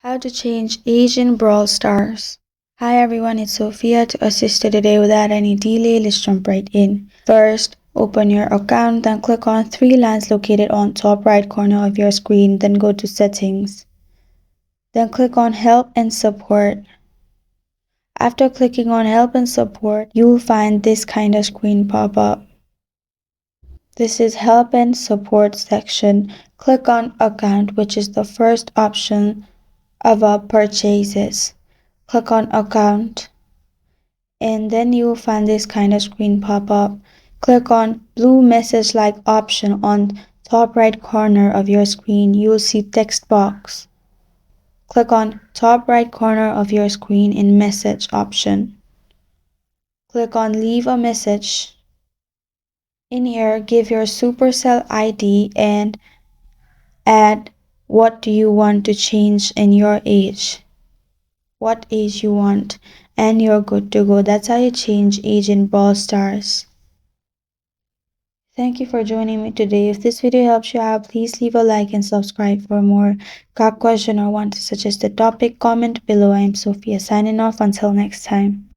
How to change age in Brawl Stars. Hi everyone, it's Sophia. To assist you today without any delay, let's jump right in. First, open your account, then click on three lines located on top right corner of your screen, then go to Settings. Then click on Help and Support. After clicking on Help and Support, you will find this kind of screen pop up. This is Help and Support section. Click on Account, which is the first option above Purchases. Click on Account, and then you will find this kind of screen pop up. Click on blue message like option on top right corner of your screen. You will see text box. Click on top right corner of your screen in message option. Click on leave a message. In here, give your Supercell ID and add what do you want to change in your age. What age you want, and you're good to go. That's how you change age in Brawl Stars. Thank you for joining me today. If this video helps you out, please leave a like and subscribe for more. Got a question or want to suggest a topic? Comment below. I am Sophia signing off. Until next time.